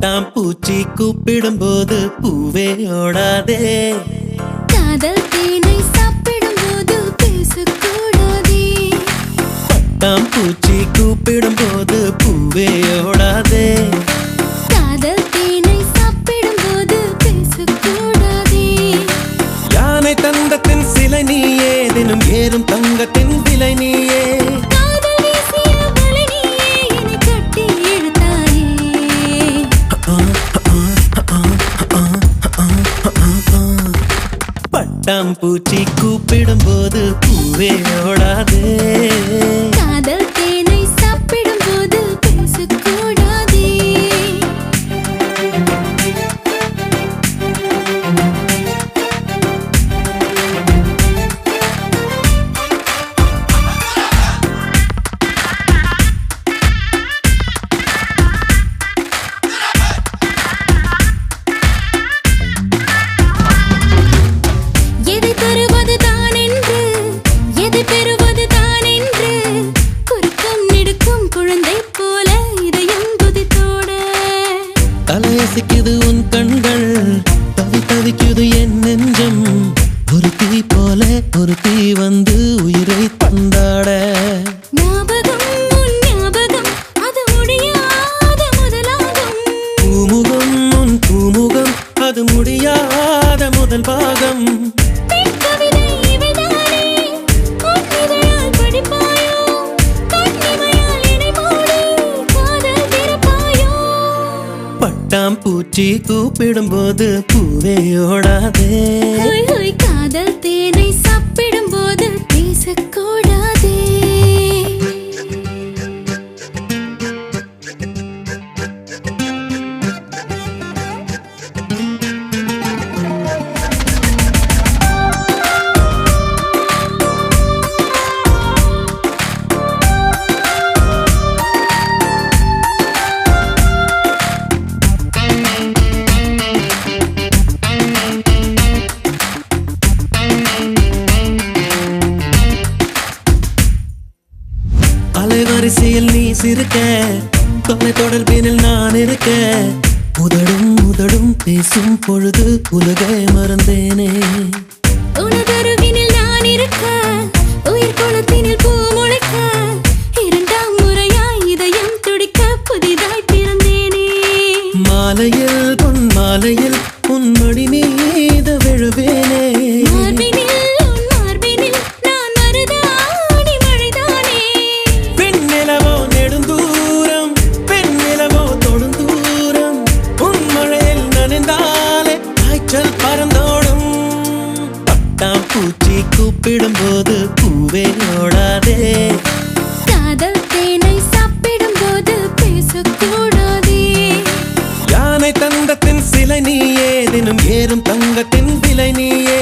பட்டாம்பூச்சி கூப்பிடும் போது பூவே ஓடாதே. காதல் தேனை சாப்பிடும் போது பேசக்கூடாதே. பட்டாம்பூச்சி கூப்பிடும் போது பூவே ஓடாதே. காதல் தேனை சாப்பிடும் போது பேசக்கூடாதே. யானை தந்தத்தின் சிலை நீயே, தினம் ஏறும் தங்கத்தின் விலை நீயே. காதல் வீசிய வலை நீயே, என்னை கட்டி இழுத்தாயே. பட்டாம்பூச்சி கூப்பிடும் போது பூவே ஓடாதே. காதல் தேனை சாப்பிடும் போது பேசக்கூடாதே. எதை தருவது தான் என்று, எதை பெறுவது தான் என்று, குறுக்கம் நெடுக்கும் குழந்தை போல இதயம் துதித்தோட. தலையசைக்குது உன் கண்கள், தவி தவிக்குது என் நெஞ்சம். ஒரு தீ போல ஒரு தீ வந்து உயிரை தந்தாட. ஞாபகம் உன் ஞாபகம், அது முடியாத முதலாகும். பூமுகம் உன் பூமுகம், அது முடியாத முதல் பாகம். பெண் கவிதை இவைதானே, உன் இதழால் படிப்பாயோ, கண்ணிமையால் என்னை மூடி காதல் திறப்பாயோ. பட்டாம்பூச்சி கூப்பிடும் போது பூவே ஓடாதே. ஹோய் ஹோய் காதல் தேனை சாப்பிடும் போது பேசக்கூடாதே. அலைவரிசையில் நீ சிரிக்க, தொலை தொடர்பினில் நான் இருக்க. உதடும் உதடும் பேசும் பொழுது உலகை மறந்தேனே. உனதருவினில் நான் இருக்க, உயிர் குளத்தினில் பூ முளைக்க. இரண்டாம் முறையாய் இதயம் துடிக்க புதிதாய் பிறந்தேனே. மாலையில் பொன் மாலையில் உன் மடி மீது விழுவேனே. மார்பினில் உன் மார்பினில் நான் மருதாணி மழைதானே. பெண்ணிலவோ நெடுந்தூரம், பெண்ணிலவோ தொடுந்தூரம். உன் மழையில் நனைந்தாலே காய்ச்சல் பறந்தோடும். பட்டாம்பூச்சி கூப்பிடும் போது பூவே ஓடாதே. காதல் தேனை சாப்பிடும் போது பேசக்கூடாதே. யானை தந்தத்தின் சிலை நீயே, தினம் ஏறும் தங்கத்தின் விலை நீயே.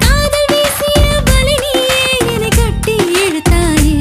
காதல் வீசிய வலை நீயே, என்னை கட்டி இழுத்தாயே.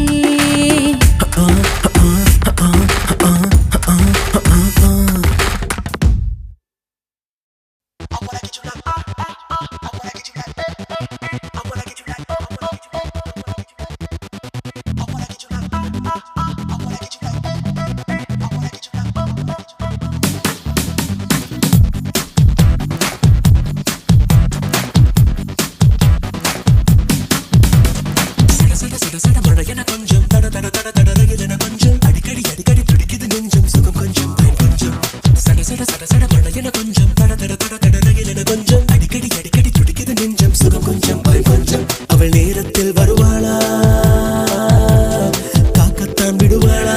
அவள் நேரத்தில் வருவாளா, காக்கத்தான் விடுவாளா?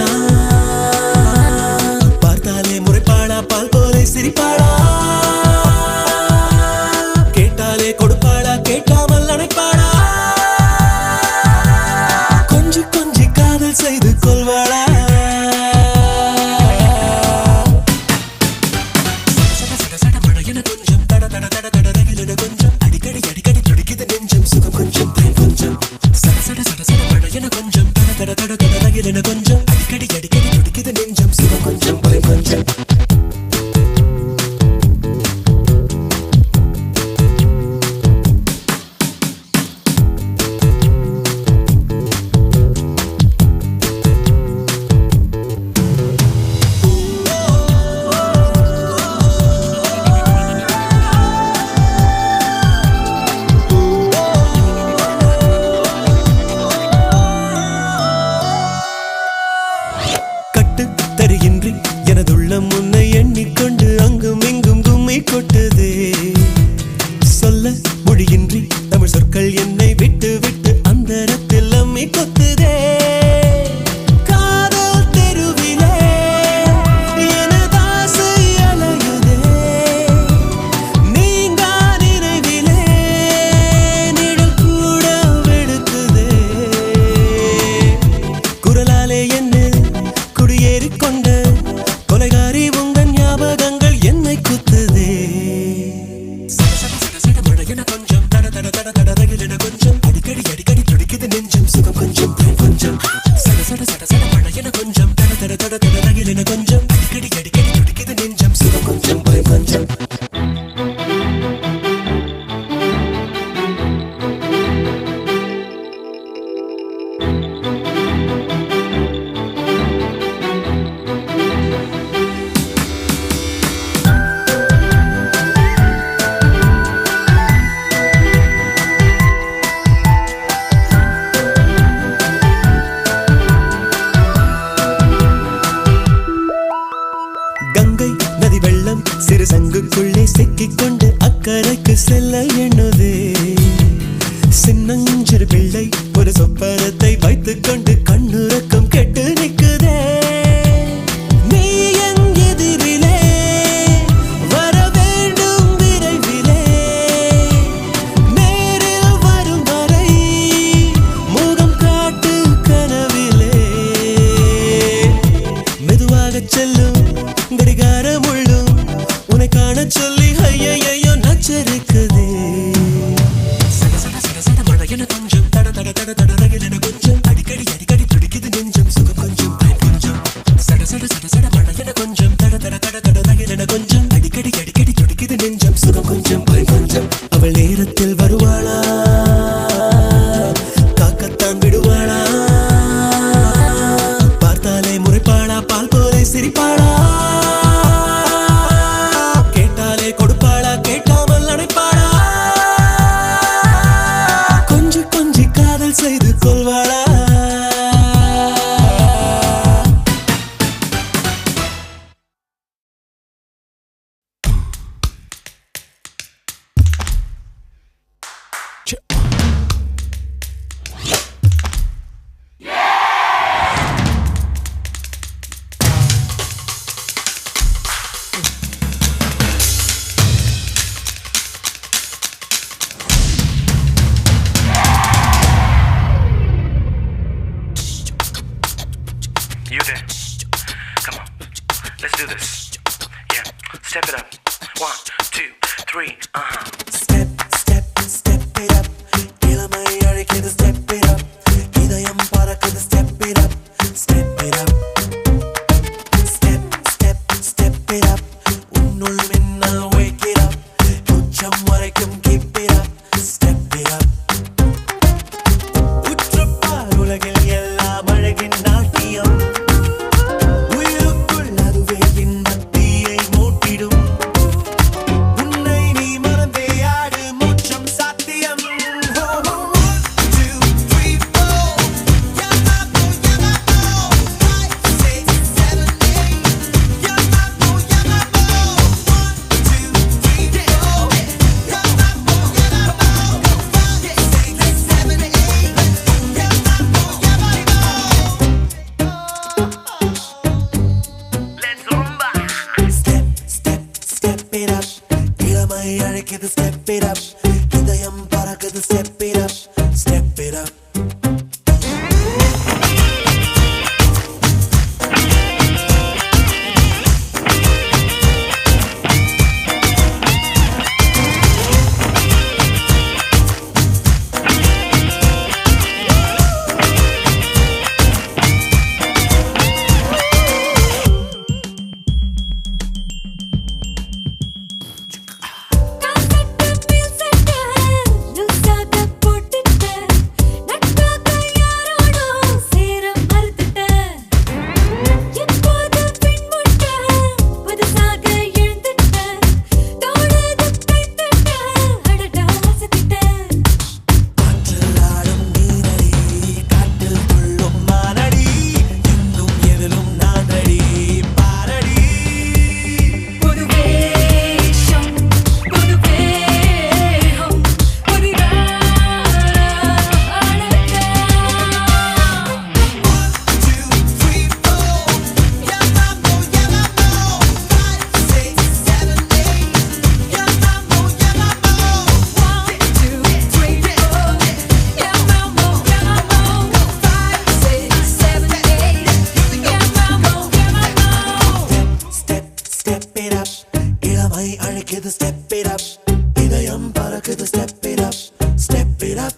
பார்த்தாலே முறைப்பாளா, பால் போலே சிரிப்பாளா? கேட்டாலே கொடுப்பாளா, கேட்காமல் அணைப்பாளா? கொஞ்சி கொஞ்சி காதல் செய்து கொள்வாளா? கொஞ்சம் தட தட தட தட ரகிலன கொஞ்சம் அடிக்கடி அடிக்கடி துடிக்குது நெஞ்சம் சுகம் கொஞ்சம் பயம் கொஞ்சம் சட சட சட சட பழையன கொஞ்சம் தட தட தட தட ரகிலன கொஞ்சம் அடிக்கடி அடிக்கடி துடிக்குது நெஞ்சம் சுகம் கொஞ்சம் பயம் கொஞ்சம் வெள்ளம் சிறு சங்குக்குள்ளே சிக்கிக்கொண்டு அக்கறைக்கு செல்ல எண்ணுதே சின்னஞ்சிறு பிள்ளை ஒரு சொப்பனத்தை வைத்துக் கொண்டு கண்ணுறக்கம் கெட்டு நிற்குதே நீ என் எதிரிலே வர வேண்டும் விரைவிலே நேரில் வரும் வரை முகம் காட்டு கனவிலே மெதுவாக செல்லும் கடிகாரம் உள்ளும் உன்னை காண சொல்லி ஐயையோ நச்சரிக்குதே கொஞ்சம் தட தட தட தட ரகிலன கொஞ்சம் அடிக்கடி அடிக்கடி துடிக்குது நெஞ்சம் சுகம் கொஞ்சம் கொஞ்சம் சட சட சட சட மழையன கொஞ்சம் தட தட தட தட ரகிலன கொஞ்சம் அடிக்கடி அடிக்கடி துடிக்குது நெஞ்சம் சுகம் கொஞ்சம் கொஞ்சம் அவள் நேரத்தில் வருவாளா காக்கத்தான் விடுவாளா பார்த்தாலே முறைப்பாளா பால் போலே சிரிப்பாளா கேட்டாலே கொடுப்பாளா கேட்காமல் அடைப்பாளா காதல் செய்து கொள்வாளா You there? Come on, let's do this. Yeah, step it up. 1, 2, 3, Step, step, step it up. இளமை அழைக்குது step it up. இதயம் பறக்குது step it up. Step it up. Step, step, step it up. உன்னுள் மின்ன wake it up. உச்சம் வரைக்கும் keep it up. Step it up. உற்றுப்பார் உலகில் எல்லாம் அழகின் நாட்டியம் Step it up, இதயம் பறக்குது step it up, step it up. Step it up, இதயம் பறக்குது step it up, step it up.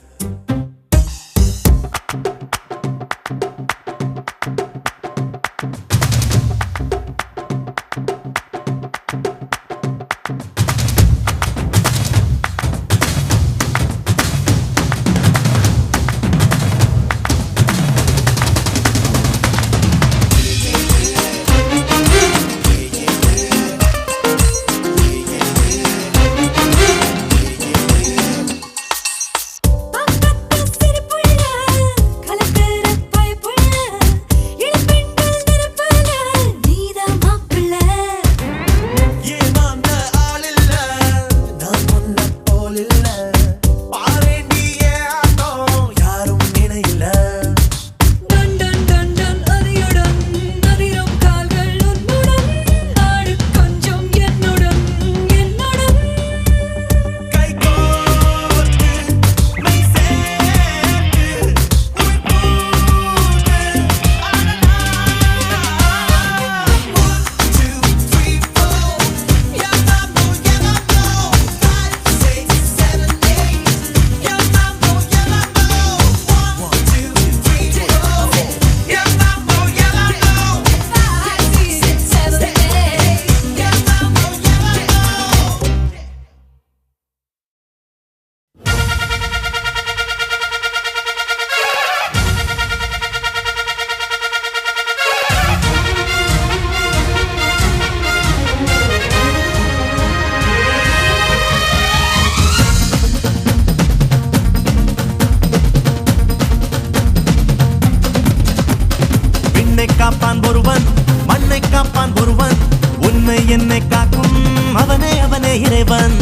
இறைவன்.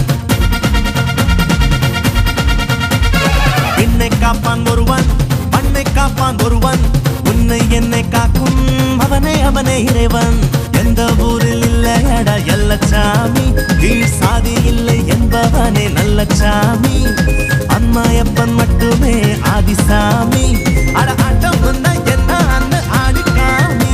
விண்ணை காப்பான் ஒருவன், மண்ணை காப்பான் ஒருவன், உன்னை என்னை காக்கும் அவனே அவனே இறைவன். எந்த ஊரில் இல்லையடா எல்லச்சாமி, கீழ் சாதி இல்லை என்பவனே நல்லச்சாமி. அம்மாயப்பன் மட்டுமே ஆதிசாமி. அட ஆட்டம் வந்தா என்ன அண்ணு ஆடிக்காமி.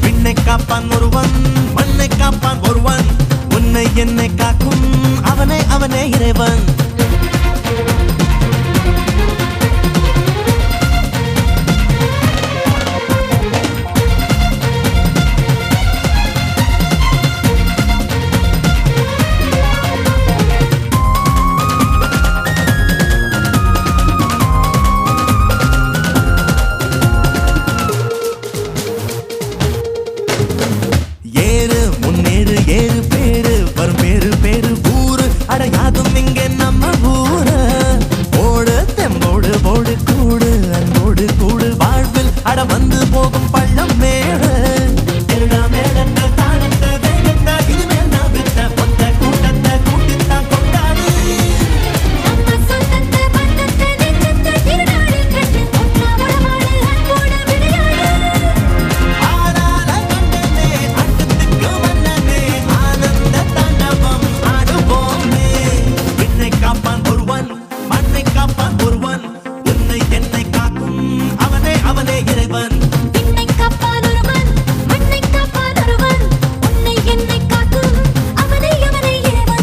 விண்ணை காப்பான் ஒருவன், மண்ணை காப்பான் ஒருவன், உன்னை என்னை காக்கும் அவனே அவனே இறைவன். அடையாதும் இங்கே நம்ம ஊரு. ஓடு தெம்போடு போடு கூடு, அன்போடு கூடு வாழ்வில் அட வந்து போகும் பள்ளம் மேடு. திருடா மேடத்த தானத்த வேகத்த இனிமேல் நான் விட்ட மொத்த கூட்டத்தை கூட்டித்தான் கொண்டாடு. நம்ம சொந்தத்தை பந்தத்தை நெஞ்சத்தை திருடாடி கண்டு ஒன்னா உடமாடு அன்போடு விளையாடு. ஆடால கண்டனே அட்டத்துக்கு வல்லனே ஆனந்த தாண்டவம் ஆடுவோமே. விண்ணை காப்பான் ஒருவன், மண்ணை காப்பான் ஒருவன், உன்னை என்னை காக்கும் அவனே அவனே இறைவன். விண்ணை காப்பான் ஒருவன், மண்ணை காப்பான் ஒருவன், உன்னை என்னை காக்கும் அவனே அவனே இறைவன்.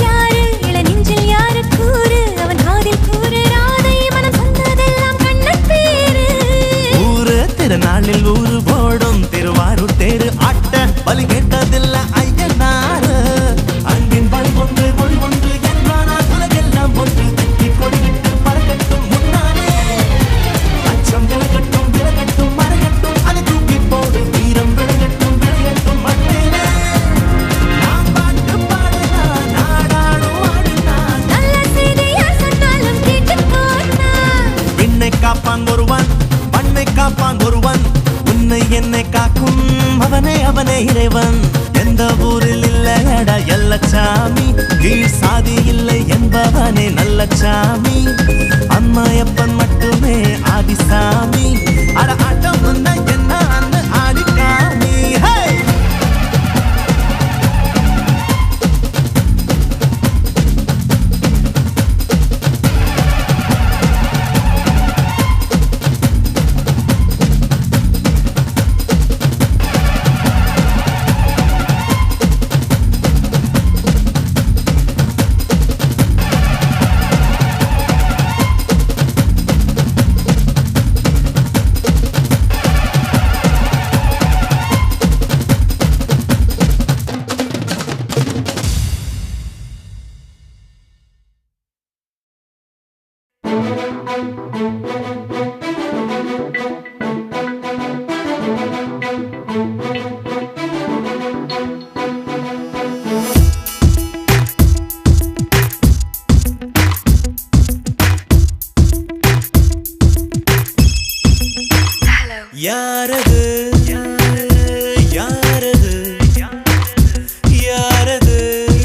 யாரு இளநெஞ்சில் யாரு கூறு, அவன் காதில் கூறு ராதை மனம் சொன்னதெல்லாம் கண்ணன் பேரு. ஊரு திருநாளில் ஊரு போடும் திருவாரூர் தேரு ஆட்ட பலி கேட்டதில்ல ஐயனாரு. அன்பின் பலி ஒன்று மொழி ஒன்று என்றானால் உலகெல்லாம் ஒன்று தட்டி கொடிவிட்டு பறக்கட்டும் முன்னாலே. அச்சம் விலகட்டும் விலகட்டும் மறையட்டும் அதை தூக்கி போடு. வீரம் விளையட்டும் விளையட்டும் மண்ணிலே. நாம் பாட்டு பாடினான் நாடாடும் ஆடினான். நல்ல செய்தி யார் சொன்னாலும் கேட்டுப் போனா. விண்ணை காப்பான் ஒருவன், மண்ணை காப்பான் ஒருவன், உன்னை என்னை காக்கும் அவனே அவனே இறைவன். எந்த ஊரில் இல்லையடா எல்லச்சாமி, கீழ் சாதி இல்லை என்பவனே நல்லச்சாமி. அம்மாயப்பன் மட்டுமே ஆதிசாமி. அட ஆட்டம் வந்தா என்ன அண்ணு ஆடிக்காமி. யாரது யாரது யாரது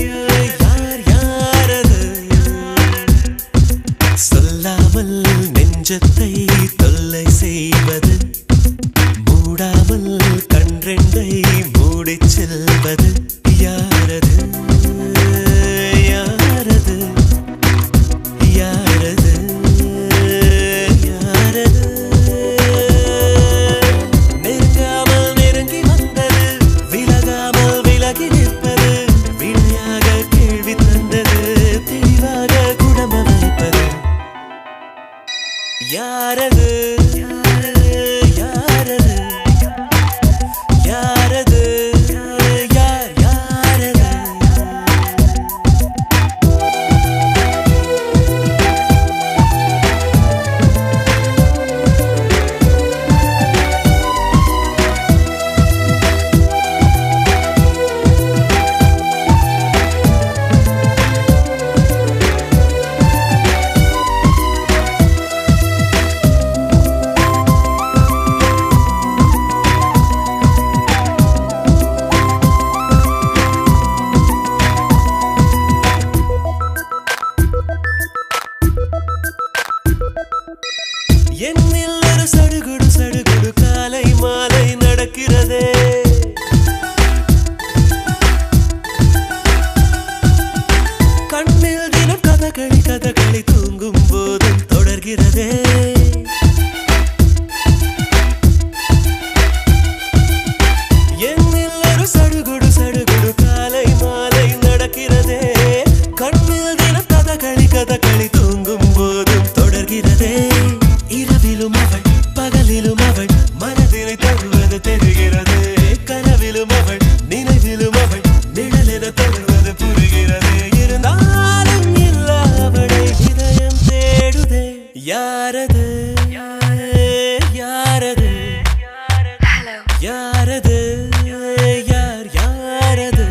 யார் யாரது சொல்லாமல் நெஞ்சத்தை தொல்லை செய்வது, மூடாமல் கன்றெண்டை மூடிச் செல்வது. யாரது யாரது யாரது யாரது நெருங்காமல் நெருங்கி வந்தது, விலகாமல் விலகி நிற்பது, வினையாக கேள்வி தந்தது, தெளிவாக குணம வைப்பது. யாரது யாரது யாரது யார் யாரது என்னில் ஒரு சடுகுடு சடுகுடு காலை மாலை நடக்கிறதே கண்ணில் தினம் கதகளி கதகளி தூங்கும் போதும் தொடர்கிறதே என்னில் ஒரு சடுகுடு சடுகுடு காலை மாலை நடக்கிறதே கண்ணில் தினம் கதகளி கதகளி தூங்கும் போதும் தொடர்கிறதே இரவிலும் அவள் பகலிலும் அவள் மனதினை தருவது தெரிகிறது கனவிலும் அவள் நினைவிலும் அவள் நிழலென தருவது புரிகிறது இருந்தாலும் இல்ல அவளை இதயம் தேடுதே யாரது யாரது யாரது யார் யாரது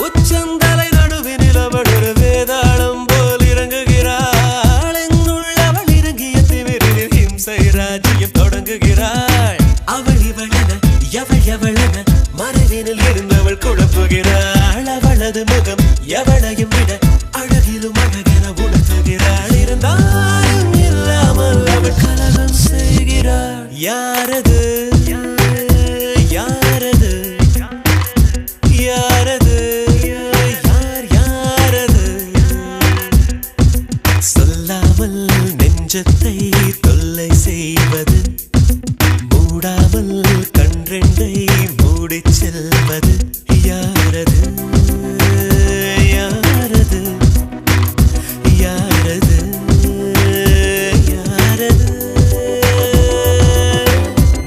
உச்சந்தலை நடுவினில் அவள் ஒரு வேதாளம் போல் இறங்குகிறாள் என்னுள் அவள் இறங்கிய திமிரில் ஹிம்சை ராஜ்யம் தொடங்குகிறாள் அவள் இவளென எவள் எவளென மறைவினில் இருந்தவள் குழப்புகிறாள் அவளது முகம் எவளையும் விட அழகிலும் அழகென உணர்த்துகிறாள் இருந்தாலும் இல்லாமல் அவள் கலகம் செய்கிறாள் யாரது யாரது யாரது யார் யாரது சொல்லாமல் நெஞ்சத்தை தொல்லை செய்வது மூடாமல் கன்றெண்டை மூடிச் செல்வது யாரது யாரது யாரது யாரது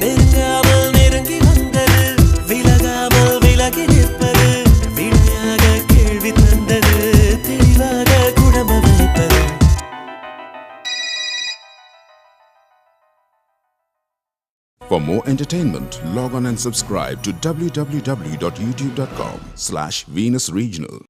நெருங்காமல் நெருங்கி வந்தது விலகாமல் விலகி நிற்பது விடையாக கேள்வி தந்தது தெளிவாக குணம வைப்பது For more entertainment, log on and subscribe to www.youtube.com/Venus Regional.